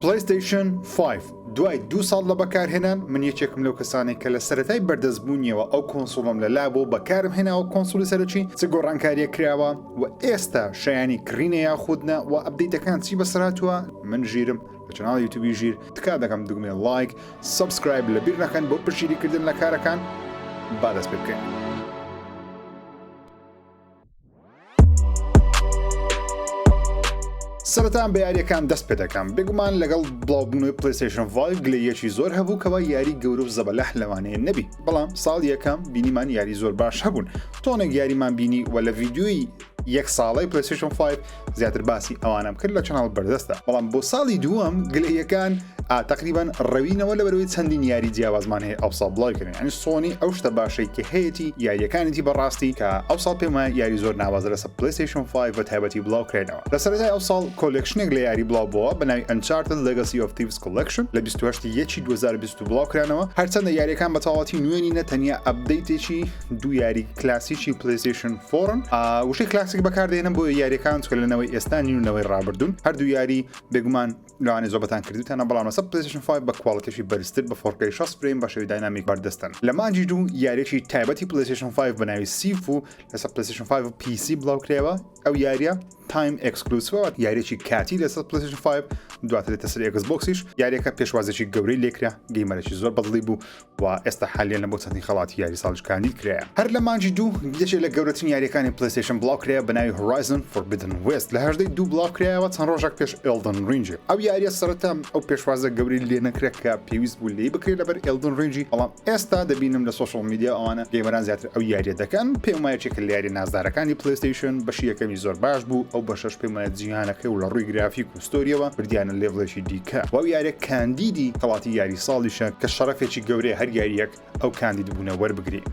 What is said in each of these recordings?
PlayStation 5 دوای 2 ساڵ لە بەکارهێنان من یەکێکم لەو کەسانێک کە لە سەرەتای بەردەستبوونیەوە ئەو کۆنسۆڵم لەلا بۆ بەکارم هێناوە کۆنسۆلی سەرەکی چ گۆڕانکاریە کراوە و ئێستا شایانی کڕینە یاخودنە و ئەپدەیتەکان چی بەسەراتوە من ژیرم لە چەناڵ یوتیوبی ژیر تکا دەکەم دوگمێ لایک سبسکرایب لەبیر نەکەن بۆ پشتگیریکردن لە کارەکان با دەست پێ بکەین. سەرەتان بە یاریەکان دەست پێ دەکەم بێگومان لەگەڵ بڵاوبوونەوەی PlayStation 5 گلەیەکی زۆر هەبوو کەەوە یاری گەورە و زەبەلەح لەوانەیە نەبی بەڵام ساڵ یەکەم بینیمان یاری زۆر باش هەبوون تۆنێک یاریمان بینی و لە ڤیدیۆی یەک ساڵی PlayStation 5 زیاتر باسی ئەوانم کرد لە چەناڵ بەردەستە بەڵام بۆ ساڵی دووەم گلەیەکان تقریبان ڕەوینەوە لە بەرەوەی چەندین یاری جیاوازمان هەیە ئەو ساڵ بڵاوکردن یعنی سۆنی ئەو شتە باشەی کە هەیەی یاریەکانێتی بەڕاستی کە ئەو ساڵ پێمە یاری زۆر ناوازە لەسەر PlayStation 5 بە تایبەتی بڵاوکردنەوە لە سەرەتای ئەو ساڵ کۆلێکشنێک لە یاری بڵاو بووە بە ناوی Uncharted Legacy of Thieves Collection لە 28 2020 بڵاوکرانەوە هەرچەندە یاریەکان بە تەواوەتی نوێنینە تەنیا ئەپدەیتێکی دوو یاری کلاسیکی PlayStation 4 وشەی کلاسیک بەکاردێنم بۆ یاریەکان چکە لەنەوەی ئێستانی و نەوەی ڕابردوون هەردوو یاری بێگومان لەوانەیە زۆربەتان کردوتانە بەڵام لەسەر PlayStation 5 بە کواڵیتیشی بەرزتر بە 4K 60 فریم بە شێوەی داینامیک بەردەستن لە مانجی دوو یاریەکی تایبەتی PlayStation 5 بە ناوی سیف و لەسەر PlayStation 5 و PC بڵاوکرێەوە ئەو یاریە تایم ئەکسکلوسیڤ یاریێکی کاتی لەسەر PlayStation 5 دواتر لێتە سەر Xboxیش یاریەکە پێشوازێکی گەورەی لێکرا گەیمەرێکی زۆر بەدڵی بوو و ئێستا حالیان لە بۆ چەندین خەڵاتی یاری ساڵش کاندید کرایە هەر لە مانجی دوو یەکێک لە گەورەترین یاریەکانی PlayStation بڵاوکرێە بە ناوی Horizon Forbidden West لە 18 بڵاوکرایەوە چەند ڕۆژێک پێش Elden Ring ئەو یاریە سەرەتا ئەو پێشوازە گەوری لێ نەکرێت کە پێویست بوو لێ بکرێت لەبەر Elden Ring بەڵام ئێستا دەبینم لە سوشال میدیا ئەوانە گەیمەران زیاتر ئەو یاریە دەکەن پێم وایە چێکە لە یاری نازدارەکانی PlayStation بەشی یەکەمی زۆر باش بوو ئەو بەشەش پێم وایە جیهانەکەی و لە ڕووی گرافیک و ستۆریەوە بردیانە لێڤڵێکی دیکە و ئەو یاریە کاندیدی خەڵاتی یاری ساڵیشە کە شەڕەفێکی گەورەی هەر یاریەک ئەو کاندید بوونە وەربگری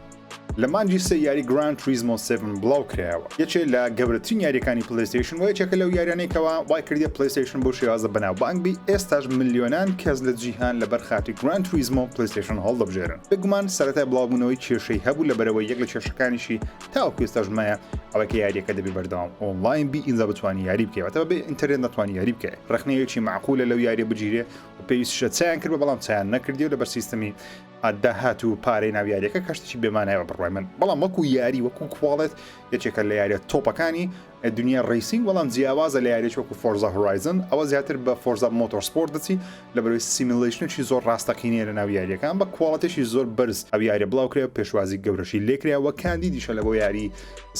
لە مانجی سێ یاری Gran Turismo 7 بڵاوکرایەوە یەکێک لە گەورەترین یاریەکانی PlayStation و یەکێکە لەو یاریانەیەکەوە وای کردیە PlayStation بۆ شێوازە بەناوبانگبی ئێستاش ملیۆنان کەس لە جیهان لەبەر خاتی Gran Turismo PlayStation هەڵدەبژێرن بێگومان سەرەتای بڵاوبوونەوەی کێشەی هەبوو لەبەرەوەی یەک لە کێشەکانیشی تاوەکو ئێستاش مایە ئەوەکە یاریەکە دەبێ بەردەوام ئۆنلاین بی ئینجا بتوانانی یاری بکەوێتەوە بێ ئینتەرنێت ناتوانانی یاری بکەێت ڕخنەیەکی معقولە لەو یاریە بگیرێ و پێویستە چیان کرد بەڵام چیان نەکردی و لەبەر سیستەمی داهات و پارەی ناویاریەکە کەشتێکی بێمانایەوە بڕوای من بەڵام وەکو یاری وەکو کوواڵێت یەکێکە لە یاریە تۆپەکانی دنیا ڕیسینگ بەڵام جیاوازە لە یاریێک وەکو Forza Horizon ئەوە زیاتر بە Forza Motorsport دەچی لەبەرەوەی سیمیلیشنێکی زۆر ڕاستەقینەیە لە ناو یاریەکان بە کوواڵەتێکی زۆر بەرز ئەو یاریە بڵاوکرێ پێشوازی گەورەشی لێکرا و کاندیدیشە لە بۆ یاری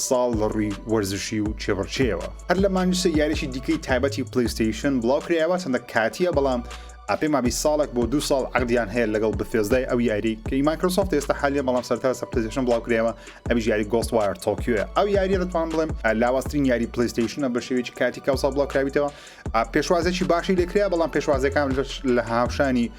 ساڵ لە ڕووی وەرزشی و چێڤەرچێەوە هەر لە مانجسە یاریشی دیکەی تایبەتی PlayStation بڵاوکرایەوە چەندە کاتیە بەڵام ئاپێ مابی ساڵێک بۆ 2 ساڵ عقدیان هەیە لەگەڵ بەفێزدای ئەو یاری کە مایکرۆسۆفت ئێستا حالیە بەڵام سەرتا سە PlayStation بڵاوکرێەوە ئەویش یاری Ghostwire Tokyo ئەو یاریە دەتوان بڵێم لاوازترین یاری PlayStation بە شێوەیەکی کاتی کا ساڵ بڵاوکراویتەوە پێشوازێکی باشی لێکرا بەڵام پێشوازەکان لە هاوشانی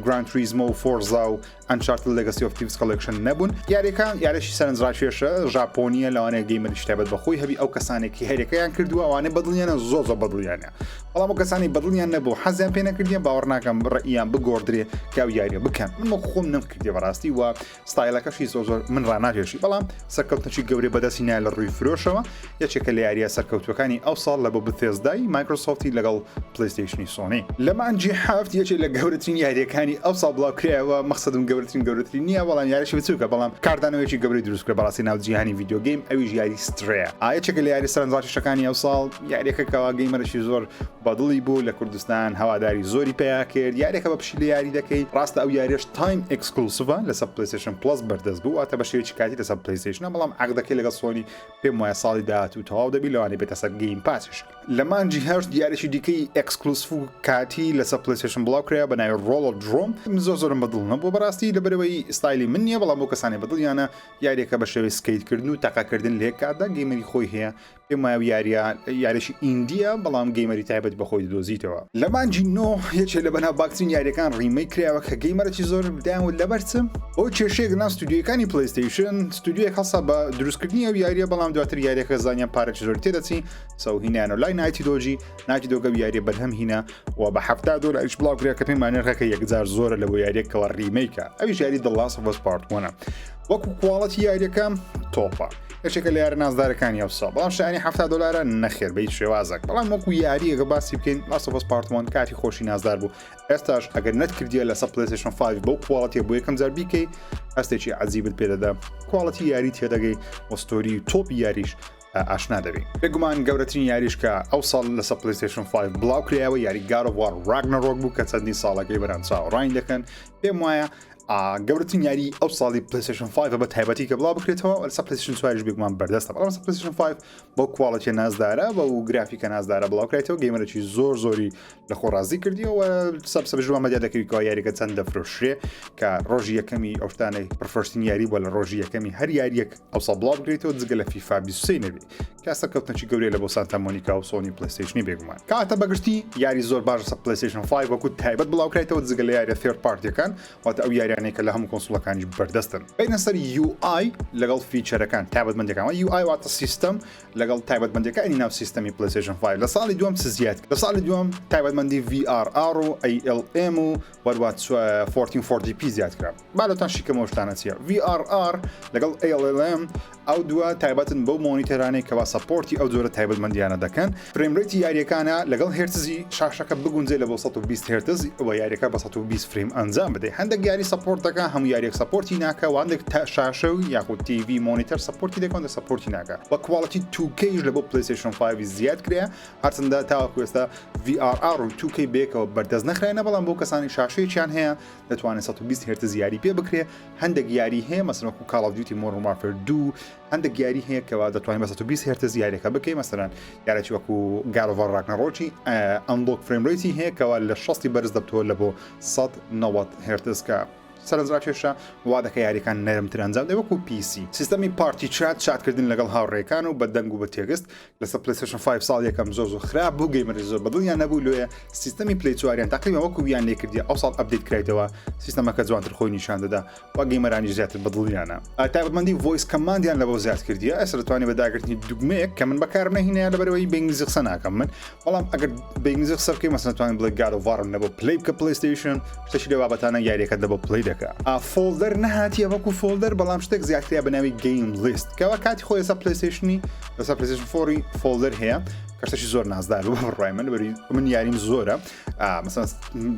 Gran Turismo و Forza و Uncharted Legacy of Thieves Collection نەبوون یاریەکان یاریشی سەرنجڕاکێشە ژاپۆنیە لەوانەیە گەیمەری تایبەت بەخۆی هەبی ئەو کەسانێکی هەرێکەیان کردووە ئەوانەی بەدڵیانە زۆر بەدڵیانە بەڵام ئەو کەسانی بەدڵیان نەبوو حەزیان پێ نەکردیان باوەڕ ناکەم ڕئیان بگۆڕدرێ کە ئەو یاریە بکەن من خۆم نەمکردی بەڕاستی و ستایلەکەشی زۆر من ڕناکێشی بەڵام سەرکەوتنەی گەورەی بەدەستی نایە لە ڕووی فرۆشەوە یەکێکە لە یاریە سەرکەوتوەکانی ئەو ساڵ لە بۆ بەفێزدای مایکرۆسۆفتی لەگەڵ PlayStation سۆنی لە مانجی هەفت یەکێک لە گەورەترین یاریەکانی ئەو ساڵ بڵاوکرایەوە مەقسەدم گەورەترین نییە بەڵام یاریشی بچووکە بەڵام کاردانەوەیکی گەورەی دروستکرا بەڕاستی ناو جیهانی ڤیدیۆ گەیم ئەویش یاری سترەیە یەکێکە لە یاری سەرنجڕاکێشەکانی ئەو ساڵ یاریەکەکەوە گەیمەرێکی زۆر بەدڵی بوو لە کوردستان هەواداری زۆری پێیا کرد یاریەکە بە پشی لە یاری دەکەی ڕاستە ئەو یاریش تایم ئەکسکلوسیڤە لەسەر PlayStation Plus بەردەست بوو ئاتە بە شێوەیەکی کاتی لەسەر PlayStation بەڵام عقدەکەی لەگەڵ سۆنی پێم وایە ساڵی داهاتوو تەواو دەبی لەوانەیە بێتە سەر گەیم پاسش لە مانجی هەشت یاریشی دیکەی ئەکسکلوسیڤ کاتی لەسەر PlayStation بڵاوکرا بە ناوی Rollerdrome زۆرم بەدڵ نەبوو بەڕاستی لەبەرەوەی ستایلی من نییە بەڵام بۆ کەسانی بەدڵیانە یاریەکە بە شێوەی سکەیتکردن و تەقەکردن لێ کاتدا گەیمەری خۆی هەیە پێم وایە یاریشی ئیندیە بەڵام گەیمەری تایبەت بەخۆی دۆزیتەوە لە مانجی نۆ یەکێک لە بەناو باکترین یاریەکان ڕیمەیک کراوە کە گەیمەرێکی زۆر دایان لەبەرچم ئەو کێشەیەک ناو ستودیۆکانی PlayStation ستودیۆیەک هەڵسا بە دروستکردنی ئەو یاریە بەڵام دواتر یاریەکە زانیان پارێکی زۆر تێدەچی هینیان و لای نایتی دۆگە یاریە بەرهەم هینە و بە $70 بڵاوکرا کە پێم مانێرەکە یەکجار زۆرە لە بۆ یاریەکەوە ڕیمەیکە ئەویش یاری The Last of Us Part 1 وەکو کوواڵەتی یاریەکەم تۆپە یەکێکە لە یارە نازدارەکانی ئەوسا بەڵام شایانی $70 نەخێر بە هیچ شێوازێک بەڵام وەکو یاری ئەگە باسی بکەین لاستۆفەس پارتمان کاتی خۆشی نازدار بوو ئێستاش ئەگەر نەتکردیە لەسەر PlayStation 5 بەو کوواڵەتیە بۆ یەکەم جار بیکەی هەستێکی عەجیبت پێ دەدا کوواڵەتی یاری تێدەگەی وەستۆری تۆپی یاریش ئاشنا دەبێت بێگومان گەورەترین یاریش کە ئەو ساڵ لەسەر PlayStation 5 بڵاو کرایەوە یاری God of War Ragnarok بوو کە چەندین ساڵەکەی بەران چاوەڕاین دەکەن پێم وایە گەورەترین یاری ئەو ساڵی PlayStation 5 بە تایبەتی کە بڵاو بکرێتەوە لەسەر PlayStation 4 بێگومان بەردەستە بەڵام لەسەر PlayStation 5 بۆ کوواڵەتی نازدارە بە و گرافیکە نازدارە بڵاو کرێتەوە گەیمەرێکی زۆری لە خۆڕازی کردیەوە سەبژوان مەدیا دەکەوی کە یاریەکە چەند دەفرۆشرێ کە ڕۆژی یەکەمی ئەو شتانەی پرفرۆشتنی یاری بۆ لە ڕۆژی یەکەمی هەر یاریەک ئەو ساڵ بڵاو بکرێتەوە جگە لە FIFA 23 نەبێت کاسە کەوتنەی گەورەی لە بۆ سانتا مۆنیکا و سۆنی PlayStation بێگومان کاتە بەگشتی یاری زۆر باش لەسەر PlayStation 5 وەکو تایبەت بڵاو کرێتەوە جگە لە یاریە third partyەکان واتە ئەو یاریانەی کە لە هەموو کۆنسۆڵەکانیش بەردەستن بینە سەر UI لەگەڵ فیچەرەکان تایبەتمەندیەکان UI واتە سیستەم لەگەڵ تایبەتمەندیەکانی ناو سیستەمی PlayStation 5 لە ساڵی دووەم زیاد لە ساڵی دووەم تایبەتمەندی VRR و ALM و وەروات 1440p زیاد کرا بالۆتان شیکەمەوە شتانە چیە VRR لەگەڵ ALM ئەو دووە تایبەتن بەو مۆنیتەرانەی کەوا سەپۆرتی ئەو جۆرە تایبەتمەندیانە دەکەن فرێمڕێتی یاریەکانە لەگەڵ هێرتزی شاشەکە بگونجێ لە بۆ 120 هێرتز و یاریەکە بە 120 فریم ئەنجام بدەیت هەندێک یاری سەپۆرت دەکە هەموو یاریەک سەپۆرتی ناکە و هەندێک شاشە و یاخود TV مۆنیتەر سەپۆرتی دەکەن دە سەپۆرتی ناکە بە کوواڵەتی 2K لە بۆ PlayStation 5 زیاد کرێ هەرچەندە تاوەکو ئێستا VRR و 2K بێکەوە بەردەست نەخرێنە بەڵام بۆ کەسانی شاشەیەکیان هەیە دەتوانێت 120 هێرتز یاری پێ بکرێ هەندێک یاری هەیە مەسەڵەن وەکو Call of Duty Modern Warfare 2 هەندێک یاری هەیە کەوا دەتوانین بە 120 هێرتز یاریەکە بکەی مەسەڵەن یارێکی وەکو God of War Ragnarok ئەنلۆک فرێمڕێتی هەیە کەوا لە 60 بەرز دەبتەوە لە بۆ 190 هێرتز کە سەرنجڕاکێشە وا دەکە یاریەکان نەرمتر ئەنجام دەی وەکو PC سیستەمی پارتی چاتکردن لەگەڵ هاوڕێکان و بە دەنگ و بە تێگەست لەسەر PlayStation 5 ساڵ یەکەم زۆر خراپ بوو گەیمەری زۆر بەدڵیان نەبوو لێ سیستەمی پلی چواریان تقریبا وەکو بیان لێ کردی ئەو ساڵ ئەپدیت کرایتەوە سیستەمەکە جوانتر خۆی نیشان دەدا و گەیمەرانی زیاتر بەدڵیانە تایبەتمەندی voice کەماندیان لە بۆ زیاد کردیە ئەس دەتوانێت بەداگرتنی دوگمەیەک کە من بەکار نەهینەیە لەبەرەوەی بەنگلیزی قسە ناکەم من بەڵام ئەگەر بەنگلیزی قسە بکەی مەسەڵەن دەتوانین بڵێ God of War لە بۆ پلی بکە PlayStation شتێکی لێ بابەتانە یاریەکە لە بۆ پلی دەکات فۆلدەر نەهاتیە وەکو فۆلدەر بەڵام شتێک زیاتریا بەناوی گەیم لیست کەوا کاتی خۆی لەسەر PlayStationی لەسەر PlayStation 4 فۆلدەر هەیە کەشتێکی زۆر نازدار بوو بەڕای من یاریم زۆرە مەسەڵەن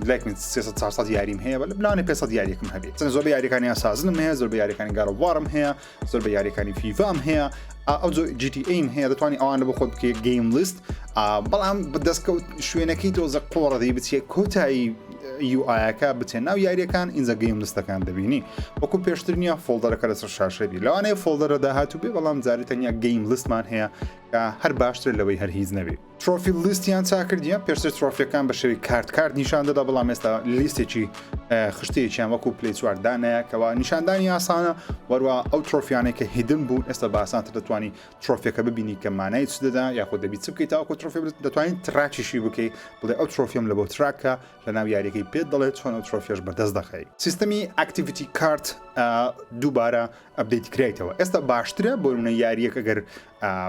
لایک من 300 یاریم هەیە بە لەبلانێ 500 یاریەکەم هەبێت زۆر بە یاریەکانی ئاسازنم هەیە زۆر بە یاریەکانی God of Warم هەیە زۆر بە یاریەکانی فیفام هەیە ئەو GTA هەیە دەتوانانی ئەوانە بۆ خۆت بکەیت گەیم لیست بەڵام بەدەستکەوت شوێنەکەی تۆزە قۆڕە دەی بچێت کۆتایی UI-ەکە بچێن ناو یاریەکان ئینجا گەیم لیستەکان دەبینی وەکو پێشتر نیە فۆلدەرەکە لەسەر شاشەبی لەوانەیە فۆلدەرە داهاتوو بێ بەڵام جاری تەنیا گەیم لیستمان هەیە کە هەر باشتر لەوەی هەر هیچ نەبێت ترۆفی لیستیان چاکردیە پێشتر ترۆفیەکان بە شێوی کارت نیشان دەدا بەڵام ئێستا لیستێکی خشتەیەکیان وەکو پلی چواردانەیە کەوا نیشاندانی ئاسانە وەروە ئەو ترۆفیانێک کە هیدن بوون ئێستا باسانتر دەتوانی ترۆفیەکە ببینی کە مانای چ دەدا یاخود دەبی چ بکەیت تاوەکو ترۆفی دەتوانین تراکیشی بکەیت بڵێ ئەو ترۆفیم لە بۆ تراکە لە ناو یاریەکەی پێت دەڵێت چۆن ئەو ترۆفیەش بەدەست دەخەی سیستەمی ئاکتیڤیتی کارت دووبارە ئەپدەیت کرایتەوە ئێستا باشترە بۆ نمونە یاریەک ئەگەر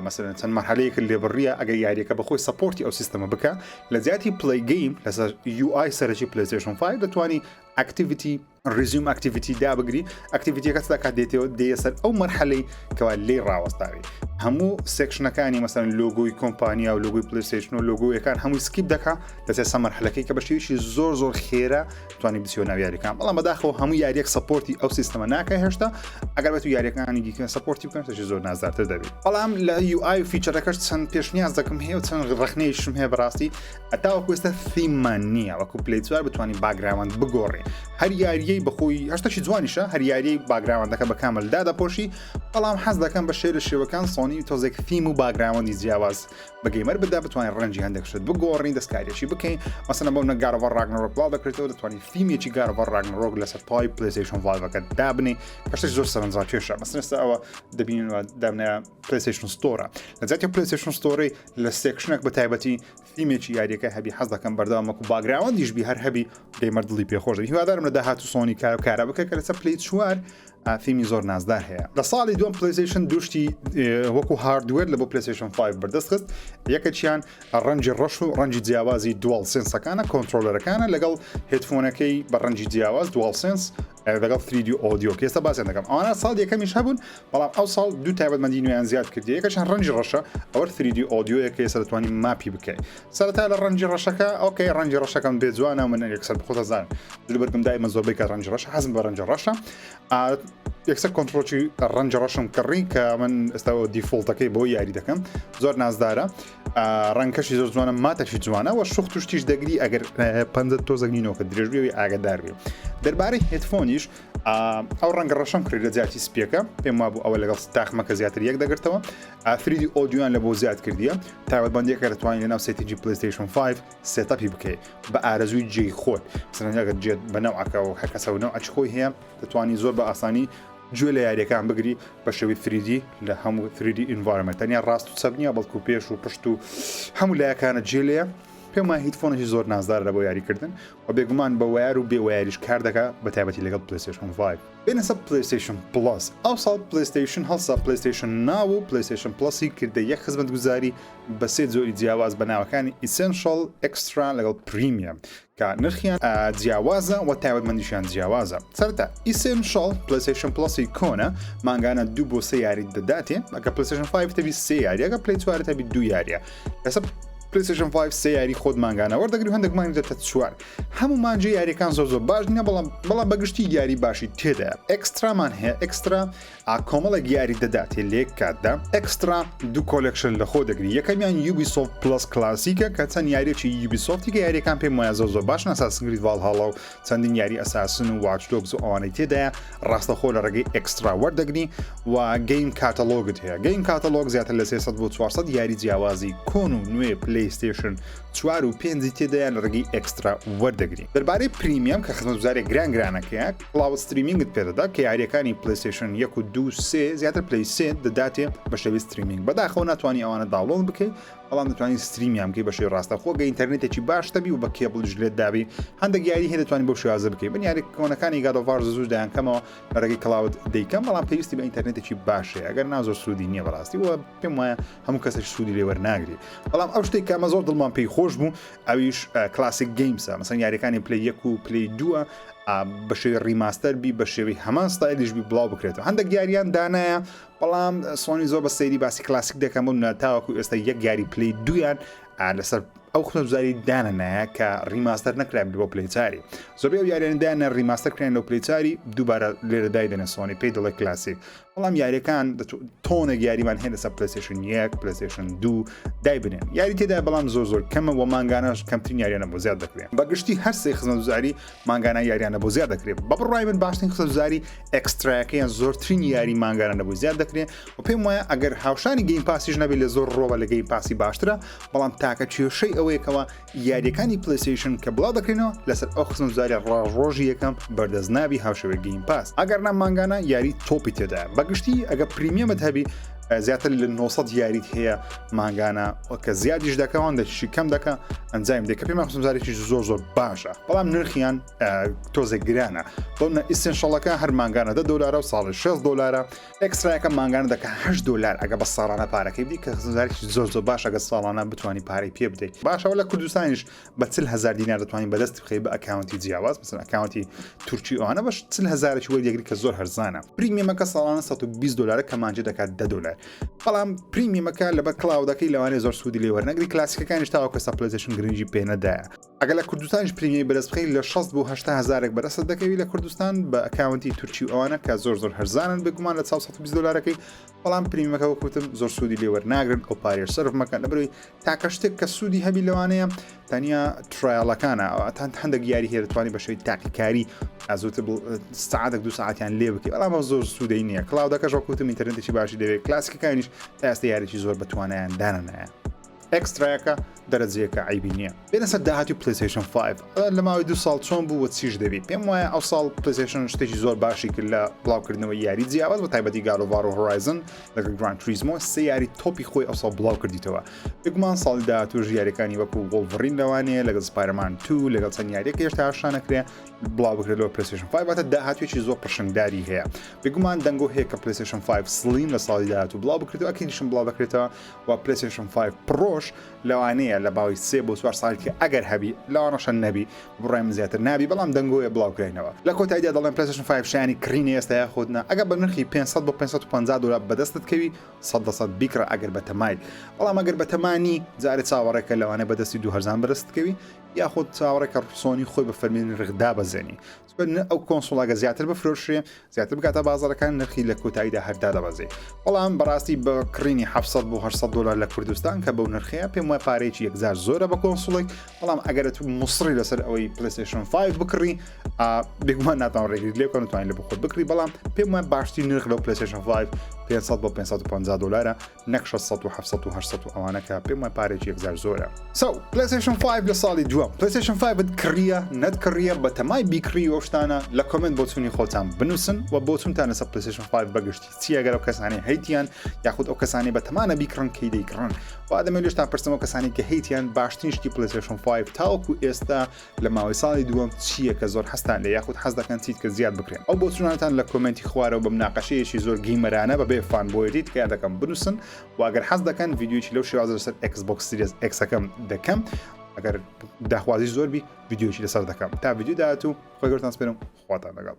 مەسەڵەن چەند مەرحەلەیەک لێبڕیە ئەگەر یاریەکە بەخۆی سەپۆرتی ئەو سیستەمە بکە لە زیاتی پلی گەیم لەسەر UI سەرەکی PlayStation 5 دەتوانی ئاکتیڤیتی ریزیوم ئاکتیڤیتی دابگری ئاکتیڤیتیەکە چدا دێتەوە دێ سەر ئەو مەرحەلەی کەوا لێ ڕاوەستاوی هەموو سێکشنەکانی مەسەڵەن لۆگۆی کۆمپانیا و لۆگۆی PlayStation و لۆگۆیەکان هەمووی سکیپ دەکا دەچێت سە مەرحەلەکەی کە بە شێوەیەکی زۆر خێرا توانی بچیۆ ناو یاریەکان بەڵام بەداخەوە هەموو یاریەک سەپۆرتی ئەو سیستەمە ناکە هێشتا ئەگەر بێت و یاریەکانی دیکە سەپۆرتی بکەن تەشی زۆر نازدارتر دەبێت بەڵام لە UI و فیچەرەکەش چەند پێشنیاز دەکەم هەیە و چەند ڕخنەیەشم هەیە بەڕاستی ئەتاوەکو ئێستا فیمان نییە وەکو پلی چوار بتوانین باگراوند بگۆڕێ هەر یاریەی بەخۆی هەشتەشی جوانیشە هەر یاریەی باگراوندەکە بە کامەلدا دەپۆشی بەڵام حەز دەکەم بە شێر شێوەکان سۆنی تۆزێک فیم و باگراوندی جیاواز بە گەیمەر بدا بتوانین ڕەنجی هەندێک شت بگۆڕین دەستکاریەکی بکەین مەسەڵەن بەو نە God of War Ragnarok بڵاو دەکرێتەوە دەتوانین فیلمێکی God of War Ragnarok لەسەر پای PlayStation 5ەکە دابنێ کەشتێک زۆر سەرنجڕاکێشە مەسەڵەن ئێستا ئەوە دەبینن دابنێ PlayStation Store لە جاتی PlayStation Store لە سێکشنێک بە تایبەتی فیلمێکی یاریەکە هەبی حەز دەکەم بەردەوام وەکو باگراوندیش بی هەر هەبی گەیمەر دڵی پێخۆش دەبێت هیوادارم لە داهاتوو سۆنی کارە بکە کە لەسەر پلی 4 فیلمی زۆر نازدار هەیە لە ساڵی دوم پلیستیشن دوشتی وەکو هاردوێر لە بۆ پلیستیشن 5 بەردەستخست یەکەچیان ڕەنجی ڕەش و ڕەنجی جیاوازی دوال سنسەکانە کۆنتترۆلەرەکانە لەگەڵ هێدفۆنەکەی بە ڕەنجی جیاواز دوال سنس لەگەڵ 3D ئۆدیۆ کە ئێستا باسییان دەکەم ئەوانە ساڵ یەکەمیش هەبوون بەڵام ئەو ساڵ دوو تایبەتمەندی نوێیان زیاد کردی یەکەشان ڕەنجی ڕەشە ئەوە 3D ئۆدیۆیەکە ئێستا دەتوانین ماپی بکەیت سەرەتا لە ڕەنجی ڕەشەکە ئۆکەی ڕەنجی ڕەشەکەم بێ جوانە من یەکسەر بخۆتەزان بەرگم دایمە زۆربەی کە ڕەنجی ڕەش حەزم بە ڕەنجی ڕەشە یەکسەر کۆنتترۆلکی ڕەنجی ڕەشم کڕی کە من ئێستا دیفۆڵتەکەی بۆ یاری دەکەم زۆر نازدارە ڕەنکەشی زۆر جوانە ماتەشی جوانە و شوخ توشتیش دەگری ئەگەر پەنجە تۆزەگنینەوە درێژبێەوەی ئاگدار بێ دەربارەی هێدفۆنیش ئەو ڕەنگە ڕەشەم کڕی لە جیاتی سپیەکە پێم وابوو ئەوە لەگەڵ تاخمەکە زیاتر یەک دەگرتەوە 3D ئۆدیۆیان لە بۆ زیاد کردیە تایبەتمەندیەکە دەتوانین لەناو سێتیجی پلیستیشن 5 سێتەپی بکەیت بە ئارەزووی جێی خۆت سەرنجاگەر جێت بەنەوعەکە و هەرکەسە و نەوع خۆی هەیە دەتوانانی زۆر بە ئاسانی گوێ لە یاریەکان بگری بە شێوی 3D لە هەموو 3D ئینڤایرۆمنت تەنیا ڕاست و چەپ نییە بەڵکو پێش و پشت و هەموو لایەکانە جێ لێیە پێم وایە هیدفۆنێکی زۆر نازدار لە بۆ یاریکردن و بێگومان بە وایار و بێ وایاریش کار دەکات بە تایبەتی لەگەڵ پلیستیشن 5 بێنە پلیستیشن پڵەس ئەو ساڵ پلیستیشن هەڵسا پلیستیشن ناو و پلیستیشن پڵەسی کردە یەک خزمەتگوزاری بە سێ جۆری جیاواز بە ناوەکانی ئیسنشەڵ ئەکسترا لەگەڵ پریمیەم کە نرخیان جیاوازە و تایبەتمەندیشیان جیاوازە سەرەتا ئیسنشەڵ پلیستیشن پڵەسی کۆنە مانگانە 2 بۆ 3 یاری دەداتێ ئەگە پلیستیشن 5 تەبی 3 یاری ئەگە پلی 4 تەبی 2 یاریە لەسەر پلیستیشن 5 3 یاری خۆت مانگانە وەردەگری هەندێکمانی دەتە 4 هەموو مانجێ یاریەکان زۆر باش نیە بەڵام بەگشتی یاری باشی تێدایە ئەکسترامان هەیە ئەکسترا کۆمەڵێک یاری دەداتێ لێک کاتدا ئەکسترا دوو کۆلکشن لە خۆ دەگری یەکەمیان یوبیسۆفت پلس کلاسیکە کە چەند یاریێکی یوبیسۆفتی کە یاریەکان پێم وایە زۆر باشن ئەساسنگریت ڤالهاڵا و چەندین یاری ئەساسن و واچدۆگز و ئەوانەی تێدایە ڕاستەخۆ لە ڕێگەی ئەکسترا وەردەگری و گەیم کاتەلۆگت هەیە گەیم کاتەلۆگ زیاتر لە 300 بۆ 400 یاری جیاوازی کۆن و نوێ پلیستیشن 4 و 5 تێدایان لە ڕێگەی ئەکسترا وەردەگری دەربارەی پریمیەم کە خزمەتگوزارێک گرانگرانەکەیە کلااود ستریمینگت پێدەدا کە یاریەکانی پلیستیشن 1 و 2 3 زیاتر پلی 3 دەداتێ بە شێوەی ستریمینگ بەداخەوە ناتوانانی ئەوانە داوڵۆن بکەیت بەڵام دەتوانین ستریمیان بکەی بە شێوەی ڕاستەخۆ گە ئینتەرنێتێکی باش دەبی و بە کێبڵش لێت دابی هەندێک یاری هەیە دەتوانین بۆ شێوازە بکەیت بن یاری کۆنەکانی گادۆڤار زوو دایانکەمەوە لە ڕێگەی کلااود دەیکەم بەڵام پێویستی بە ئینتەرنێتێکی باشەیە ئەگەر نازۆر سوودی نییە بەڕاستی وە پێم وایە هەموو کەسێک سوودی لێ وەرناگری بەڵام ئەو شتێک کە ئەمە زۆر دڵمان پێی خۆش بوو ئەویش کلاسیک گەیمسە مەسەن یاریەکانی پلی 1 و پلی 2 بە شێوی ڕیماستەر بی بە شێوی هەمان ستایلیش بی بڵاو بکرێتەوە هەندێک یاریان دانایە بەڵام سۆنی زۆر بە سەیری باسی کلاسیک دەکەم و ناتاوەکو ئێستا یەک یاری پلی 2یان لەسەر ئەو خزمەتگوزاری دانەنایە کە ڕیماستەر نەکرای بۆ پلی 4 زۆربەی ئەو یاریانەدایانە ڕیماستەر کراین لەو پلی 4 دووبارە لێرە دایدەنە سۆنی پێی دەڵێ کلاسیک بەڵام یاریەکان تۆنێک یاریمان هەیە لەسەر پلیستیشن 1 پلیستیشن 2 دای بنێن یاری تێدا بەڵام زۆر کەمە و مانگانەش کەمترین یاریانە بۆ زیاد دەکرێت بەگشتی هەر سێ خزمەتگوزاری مانگانە یاریانە بۆ زیاد دەکرێت بە بڕای من باشترین خزمەتگوزاری ئەکسترایەکەیان زۆرترین یاری مانگانە بۆ زیاد دەکرێت و پێم وایە ئەگەر هاوشانی گەیم پاسیش نەبێت لە زۆر ڕۆوە لە گەیم پاسی باشترە بەڵام تاکە کێشەی ئەوەیەکەوە یاریەکانی پلیستیشن کە بڵاو دەکرێنەوە لەسەر ئەو خزمەتگوزاری ڕۆژی یەکەم بەردەستنابی هاوشەوەی گەیم پاس ئەگەر نە مانگانە یاری تۆپی تێدا بەگشتی ئەگە پریمیەمت هەبی زیاتر لە 900 یاریت هەیە مانگانە کە زیادیش دەکەوان دەشی کەم دەکە ئەنجام دێکە پێم خزمەتگوزارێکی زۆر باشە بەڵام نرخیان تۆزێک گرانە بەڵام ئیسنشەڵەکە هەر مانگانە $10 و ساڵی $6 ئەکسترایەکە مانگانە دەکە $8 ئەگە بە ساڵانە پارەکەی بدی کە خزمەتگوزارێکی زۆر باش ئەگە ساڵانە بتوانی پارەی پێ بدەیت باشەوە لە کوردستانیش بە 40,000 دینار دەتوانین بەدەست بخەی بە ئەکاونتی جیاواز مثلا ئەکاونتی تورکی ئەوانە بەش 40,000 وەردەگری کە زۆر هەرزانە پریمیەمەکە ساڵانە $120 کە مانجێ دەکات $10 بەڵام پریمیەمەکە لەبەر کلااودەکەی لەوانێ زۆر سوودی لێ وەرنەگری کلاسیکەکانیش تاوەکو پلیستیشن گرنگی پێ نەدایە ئەگەر لە کوردستانیش پریمیەی بەدەست بخەی لە 60 بۆ 80,000 بەدەست دەکەوی لە کوردستان بە ئەکاونتی تورکی ئەوانە کە زۆر هەرزانن بگومان لە $120 بەڵام پریمیەکە وەکوتم زۆر سوودی لێ وەرناگرن ئەو پارێ سەرف مەکەن لەبەرەوەی تاکە شتێک کە سوودی هەبی لەوانەیە تەنیا ترایڵەکانە هەندێک یاری هەیە دەتوانانی بە شێوەی تاقیکاری ئازوتر ساعتێک 2 ساعتیان لێ بکەی بەڵام زۆر سوودەی نییە کلااودەکەش وەکوتم ئینتەرنێتێکی باشی دەوێت کلاسیکەکانیش تا ئێستا یاریی زۆر بەتوانیان دانەنایە ئەکسترایەکە دەرەجەیەکە عیبی نییە. بێنە سەر داهاتی پلیستیشن 5 لە ماوەی 2 ساڵ چۆن بوو چیش دەبی پێم وایە ئەو ساڵ پلیستیشن شتێکی زۆر باشی کرد لە بڵاوکردنەوەی یاری جیاواز بە تایبەتی گاروڤار و هۆرایزن لەگەڵ گراند تریزمۆ سێ یاری تۆپی خۆی ئەو ساڵ بڵاو کردیتەوە. بگومان ساڵی داهاتوو یاریەکانی وەکو وۆڵڤرین لەوانەیە لەگەڵ سپایدەرمان 2 لەگەڵ چەند یاریەکە هێشتا هەشتا نەکرێ بڵاو بکرێتەوە پلیستیشن 5 واتە داهاتوێکی زۆر پرشنگداری هەیە. بگومان دەنگۆ هەیە کە پلیستیشن 5 سلیم لە ساڵی داهاتوو بڵاو بکرێتەوە ئەکیدیشن بڵاو بکرێتەوە و پلیستیشن 5 پرۆش لەوانەیە لە باوی 3 بۆ 4 ساڵی کە ئەگەر هەبی لەوانەشە نەبی بڕای من زیاتر نابی بەڵام دەنگۆیە بڵاوکراینەوە. لە کۆتاییدا دەڵێن پلیستیشن 5 شایانی کڕینە ئێستا یاخودنا ئەگەر بە نرخی 500 بۆ 550 دلار بەدەستت کەوی 100% بیکڕە ئەگەر بە تەمای بەڵام ئەگەر بە تەمانی جارێ چاوەڕێکە لەوانەیە بەدەستی 2000 بەرزتکەوی یاخود چاوەڕێکە ڕسۆنی خۆی بە فەرمێنی ڕغدا بەزێنی ئەو کۆنسۆڵاگە زیاتر بفرۆشێ زیاتر بکاتە بازارەکان نرخی لە کۆتاییدا هەردا دەبەزێ. بەڵام بەڕاستی بە کڕینی 700 بۆ 800 دلار لە کوردستان کە بەو نرخەیە پێم وایە پارەیەکی یەکجار زۆرە بە کۆنسۆڵێک بەڵام ئەگەرت مصری لەسەر ئەوەی پلیستیشن 5 بکڕی بێگومان ناتوان ڕێگریت لێ کۆن توانین لە بخۆت بکڕی بەڵام پێم وایە باشترین نرخ لەو پلیستیشن 5 500 بۆ 550 دلارە نەک 600 و 700 و 800 ئەوانەکە پێم وایە پارێکی یەکجار زۆرە. پلیستیشن 5 لە ساڵی دووەم پلیستیشن 5 کڕیە نەتکڕیە بە تەمای بیکڕی ئەو شتانە لە کۆمنت بۆ چوونی خۆتان بنووسن و بۆ چونتانە سەر پلیستیشن 5 بەگشتی چیەگەر ئەو کەسانی هەیتیان یاخود ئەو کەسانی بە تەمانە بیکڕن کەی دەیکڕن و ئادەمە لێشتان پرسمەوە کەسانی کە هەیتیان باشترین شتی پلیستیشن 5 تاوەکو ئێستا لە ماوەی ساڵی دووەم چییە کە زۆر هەستان لە یاخود حەز دەکەن چیت کە زیاد بکرێن ئەو بۆ چونانتان لە کۆمنتی خوارەوە بە مناقەشەیەکی زۆر گیمەرانە بەبێ فانبۆیەتی تکایە دەکەم بنووسن و ئەگەر حەز دەکەن ڤیدیۆیەکی لەو شێوازە لەسەر Xbox Series X ئەەکەم دەکەم ئەگەر داخوازی زۆر بی ڤیدیۆیەکی لەسەر دەکەم تا ڤیدیۆ داهاتوو خۆی گەورتان سپێرم خواتان لەگەڵ